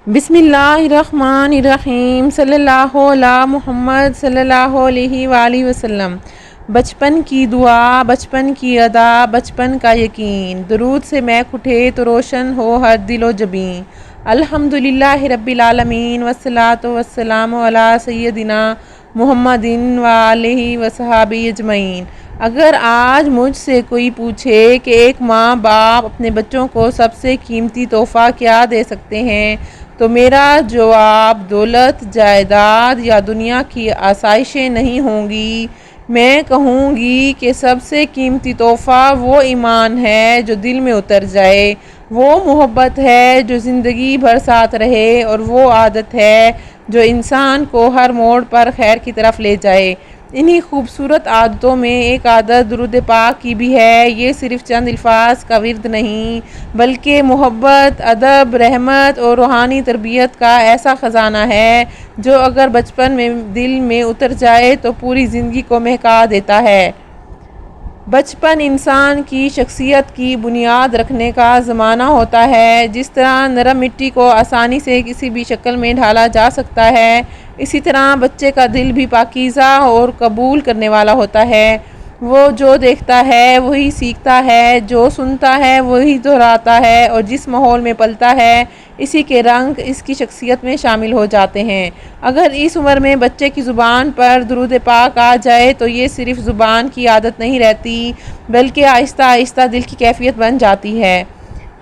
بسم اللہ الرحمن الرحیم صلی اللہ علی محمد صلی اللہ علیہ وآلہ وسلم۔ بچپن کی دعا، بچپن کی ادا، بچپن کا یقین، درود سے محک اٹھے تو روشن ہو ہر دل و جبیں۔ الحمدللہ رب العالمین والصلاة والسلام علی سیدنا محمد وآلہ وصحبہ اجمعین۔ اگر آج مجھ سے کوئی پوچھے کہ ایک ماں باپ اپنے بچوں کو سب سے قیمتی تحفہ کیا دے سکتے ہیں، تو میرا جواب دولت، جائیداد یا دنیا کی آسائشیں نہیں ہوں گی۔ میں کہوں گی کہ سب سے قیمتی تحفہ وہ ایمان ہے جو دل میں اتر جائے، وہ محبت ہے جو زندگی بھر ساتھ رہے، اور وہ عادت ہے جو انسان کو ہر موڑ پر خیر کی طرف لے جائے۔ انہی خوبصورت عادتوں میں ایک عادت درود پاک کی بھی ہے۔ یہ صرف چند الفاظ کا ورد نہیں، بلکہ محبت، ادب، رحمت اور روحانی تربیت کا ایسا خزانہ ہے جو اگر بچپن میں دل میں اتر جائے تو پوری زندگی کو مہکا دیتا ہے۔ بچپن انسان کی شخصیت کی بنیاد رکھنے کا زمانہ ہوتا ہے۔ جس طرح نرم مٹی کو آسانی سے کسی بھی شکل میں ڈھالا جا سکتا ہے، اسی طرح بچے کا دل بھی پاکیزہ اور قبول کرنے والا ہوتا ہے۔ وہ جو دیکھتا ہے وہی سیکھتا ہے، جو سنتا ہے وہی دہراتا ہے، اور جس ماحول میں پلتا ہے اسی کے رنگ اس کی شخصیت میں شامل ہو جاتے ہیں۔ اگر اس عمر میں بچے کی زبان پر درود پاک آ جائے تو یہ صرف زبان کی عادت نہیں رہتی، بلکہ آہستہ آہستہ دل کی کیفیت بن جاتی ہے۔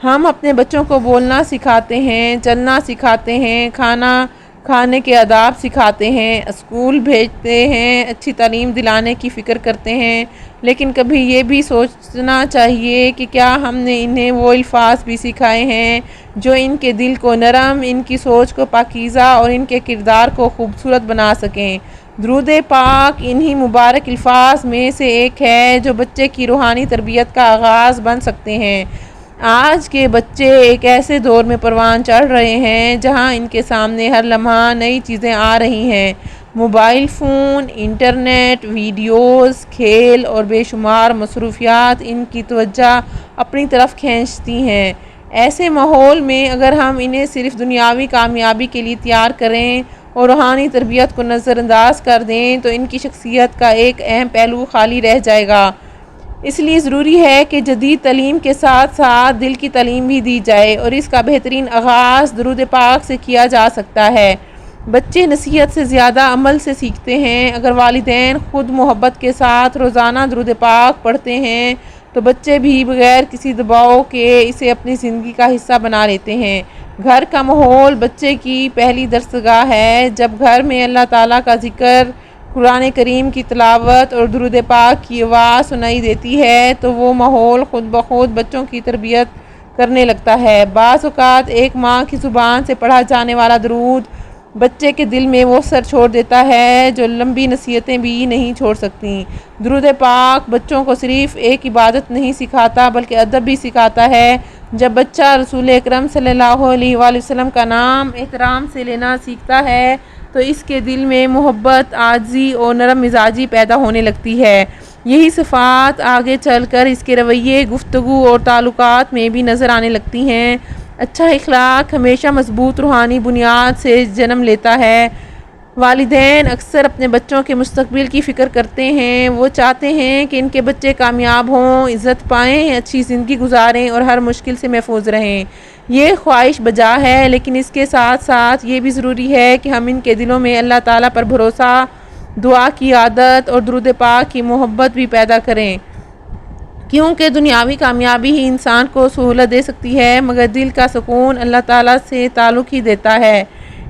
ہم اپنے بچوں کو بولنا سکھاتے ہیں، چلنا سکھاتے ہیں، کھانا کھانے کے آداب سکھاتے ہیں، اسکول بھیجتے ہیں، اچھی تعلیم دلانے کی فکر کرتے ہیں، لیکن کبھی یہ بھی سوچنا چاہیے کہ کیا ہم نے انہیں وہ الفاظ بھی سکھائے ہیں جو ان کے دل کو نرم، ان کی سوچ کو پاکیزہ اور ان کے کردار کو خوبصورت بنا سکیں۔ درود پاک انہی مبارک الفاظ میں سے ایک ہے جو بچے کی روحانی تربیت کا آغاز بن سکتے ہیں۔ آج کے بچے ایک ایسے دور میں پروان چڑھ رہے ہیں جہاں ان کے سامنے ہر لمحہ نئی چیزیں آ رہی ہیں۔ موبائل فون، انٹرنیٹ، ویڈیوز، کھیل اور بے شمار مصروفیات ان کی توجہ اپنی طرف کھینچتی ہیں۔ ایسے ماحول میں اگر ہم انہیں صرف دنیاوی کامیابی کے لیے تیار کریں اور روحانی تربیت کو نظر انداز کر دیں تو ان کی شخصیت کا ایک اہم پہلو خالی رہ جائے گا۔ اس لیے ضروری ہے کہ جدید تعلیم کے ساتھ ساتھ دل کی تعلیم بھی دی جائے، اور اس کا بہترین آغاز درود پاک سے کیا جا سکتا ہے۔ بچے نصیحت سے زیادہ عمل سے سیکھتے ہیں۔ اگر والدین خود محبت کے ساتھ روزانہ درود پاک پڑھتے ہیں تو بچے بھی بغیر کسی دباؤ کے اسے اپنی زندگی کا حصہ بنا لیتے ہیں۔ گھر کا ماحول بچے کی پہلی درسگاہ ہے۔ جب گھر میں اللہ تعالیٰ کا ذکر، قرآن کریم کی تلاوت اور درود پاک کی آواز سنائی دیتی ہے تو وہ ماحول خود بخود بچوں کی تربیت کرنے لگتا ہے۔ بعض اوقات ایک ماں کی زبان سے پڑھا جانے والا درود بچے کے دل میں وہ اثر چھوڑ دیتا ہے جو لمبی نصیحتیں بھی نہیں چھوڑ سکتیں۔ درود پاک بچوں کو صرف ایک عبادت نہیں سکھاتا بلکہ ادب بھی سکھاتا ہے۔ جب بچہ رسول اکرم صلی اللہ علیہ وآلہ وسلم کا نام احترام سے لینا سیکھتا ہے تو اس کے دل میں محبت، عاجزی اور نرم مزاجی پیدا ہونے لگتی ہے۔ یہی صفات آگے چل کر اس کے رویے، گفتگو اور تعلقات میں بھی نظر آنے لگتی ہیں۔ اچھا اخلاق ہمیشہ مضبوط روحانی بنیاد سے جنم لیتا ہے۔ والدین اکثر اپنے بچوں کے مستقبل کی فکر کرتے ہیں۔ وہ چاہتے ہیں کہ ان کے بچے کامیاب ہوں، عزت پائیں، اچھی زندگی گزاریں اور ہر مشکل سے محفوظ رہیں۔ یہ خواہش بجا ہے، لیکن اس کے ساتھ ساتھ یہ بھی ضروری ہے کہ ہم ان کے دلوں میں اللہ تعالیٰ پر بھروسہ، دعا کی عادت اور درود پاک کی محبت بھی پیدا کریں، کیونکہ دنیاوی کامیابی ہی انسان کو سہولت دے سکتی ہے مگر دل کا سکون اللہ تعالیٰ سے تعلق ہی دیتا ہے۔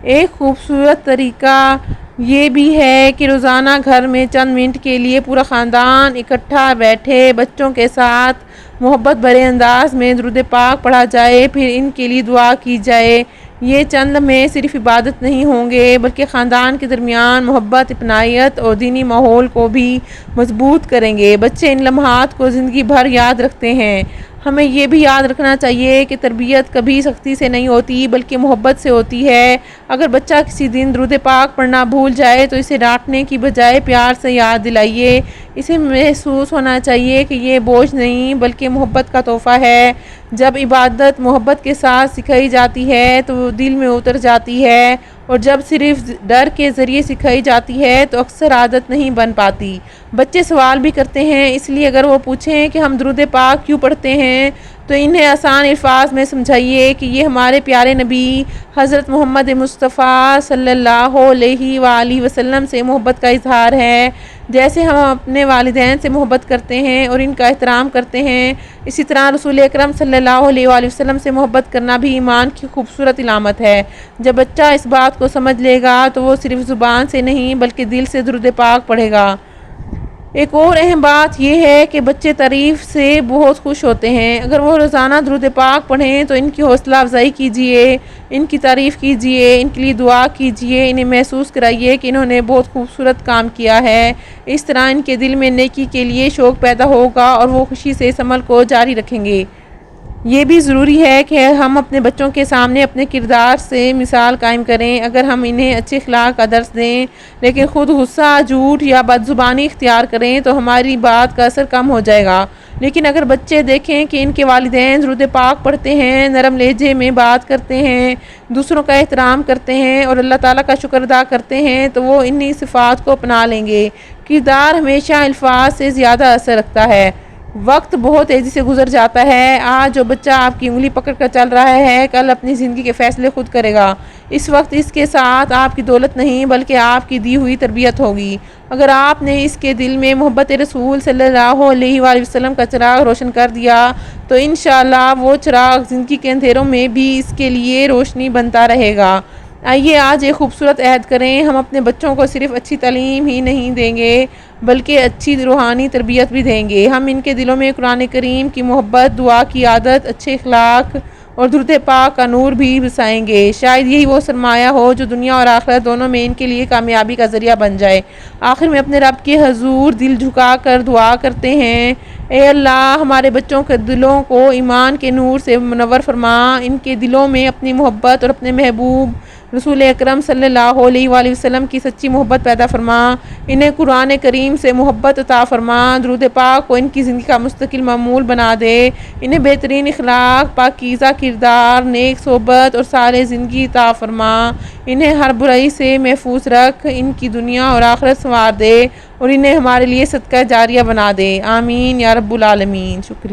ایک خوبصورت طریقہ یہ بھی ہے کہ روزانہ گھر میں چند منٹ کے لیے پورا خاندان اکٹھا بیٹھے، بچوں کے ساتھ محبت بھرے انداز میں درود پاک پڑھا جائے، پھر ان کے لیے دعا کی جائے۔ یہ چند لمحے صرف عبادت نہیں ہوں گے بلکہ خاندان کے درمیان محبت، اپنائیت اور دینی ماحول کو بھی مضبوط کریں گے۔ بچے ان لمحات کو زندگی بھر یاد رکھتے ہیں۔ ہمیں یہ بھی یاد رکھنا چاہیے کہ تربیت کبھی سختی سے نہیں ہوتی بلکہ محبت سے ہوتی ہے۔ اگر بچہ کسی دن درود پاک پڑھنا بھول جائے تو اسے ڈانٹنے کی بجائے پیار سے یاد دلائیے۔ اسے محسوس ہونا چاہیے کہ یہ بوجھ نہیں بلکہ محبت کا تحفہ ہے۔ جب عبادت محبت کے ساتھ سکھائی جاتی ہے تو وہ دل میں اتر جاتی ہے، اور جب صرف ڈر کے ذریعے سکھائی جاتی ہے تو اکثر عادت نہیں بن پاتی۔ بچے سوال بھی کرتے ہیں، اس لیے اگر وہ پوچھیں کہ ہم درود پاک کیوں پڑھتے ہیں تو انہیں آسان الفاظ میں سمجھائیے کہ یہ ہمارے پیارے نبی حضرت محمد مصطفیٰ صلی اللہ علیہ وآلہ وسلم سے محبت کا اظہار ہے۔ جیسے ہم اپنے والدین سے محبت کرتے ہیں اور ان کا احترام کرتے ہیں، اسی طرح رسول اکرم صلی اللہ علیہ وآلہ وسلم سے محبت کرنا بھی ایمان کی خوبصورت علامت ہے۔ جب بچہ اس بات کو سمجھ لے گا تو وہ صرف زبان سے نہیں بلکہ دل سے درود پاک پڑھے گا۔ ایک اور اہم بات یہ ہے کہ بچے تعریف سے بہت خوش ہوتے ہیں۔ اگر وہ روزانہ درود پاک پڑھیں تو ان کی حوصلہ افزائی کیجیے، ان کی تعریف کیجیے، ان کے لیے دعا کیجیے، انہیں محسوس کرائیے کہ انہوں نے بہت خوبصورت کام کیا ہے۔ اس طرح ان کے دل میں نیکی کے لیے شوق پیدا ہوگا اور وہ خوشی سے اس عمل کو جاری رکھیں گے۔ یہ بھی ضروری ہے کہ ہم اپنے بچوں کے سامنے اپنے کردار سے مثال قائم کریں۔ اگر ہم انہیں اچھے اخلاق کا درس دیں لیکن خود غصہ، جھوٹ یا بد زبانی اختیار کریں تو ہماری بات کا اثر کم ہو جائے گا۔ لیکن اگر بچے دیکھیں کہ ان کے والدین درود پاک پڑھتے ہیں، نرم لہجے میں بات کرتے ہیں، دوسروں کا احترام کرتے ہیں اور اللہ تعالیٰ کا شکر ادا کرتے ہیں تو وہ انہی صفات کو اپنا لیں گے۔ کردار ہمیشہ الفاظ سے زیادہ اثر رکھتا ہے۔ وقت بہت تیزی سے گزر جاتا ہے۔ آج جو بچہ آپ کی انگلی پکڑ کر چل رہا ہے کل اپنی زندگی کے فیصلے خود کرے گا۔ اس وقت اس کے ساتھ آپ کی دولت نہیں بلکہ آپ کی دی ہوئی تربیت ہوگی۔ اگر آپ نے اس کے دل میں محبت رسول صلی اللہ علیہ وآلہ وسلم کا چراغ روشن کر دیا تو انشاءاللہ وہ چراغ زندگی کے اندھیروں میں بھی اس کے لیے روشنی بنتا رہے گا۔ آئیے آج ایک خوبصورت عہد کریں، ہم اپنے بچوں کو صرف اچھی تعلیم ہی نہیں دیں گے بلکہ اچھی روحانی تربیت بھی دیں گے۔ ہم ان کے دلوں میں قرآن کریم کی محبت، دعا کی عادت، اچھے اخلاق اور درود پاک کا نور بھی بسائیں گے۔ شاید یہی وہ سرمایہ ہو جو دنیا اور آخرت دونوں میں ان کے لیے کامیابی کا ذریعہ بن جائے۔ آخر میں اپنے رب کے حضور دل جھکا کر دعا کرتے ہیں، اے اللہ ہمارے بچوں کے دلوں کو ایمان کے نور سے منور فرما، ان کے دلوں میں اپنی محبت اور اپنے محبوب رسول اکرم صلی اللہ علیہ وآلہ وسلم کی سچی محبت پیدا فرما، انہیں قرآن کریم سے محبت عطا فرما، درود پاک کو ان کی زندگی کا مستقل معمول بنا دے، انہیں بہترین اخلاق، پاکیزہ کردار، نیک صحبت اور صالح زندگی عطا فرما، انہیں ہر برائی سے محفوظ رکھ، ان کی دنیا اور آخرت سنوار دے اور انہیں ہمارے لیے صدقہ جاریہ بنا دے۔ آمین یا رب العالمین۔ شکریہ۔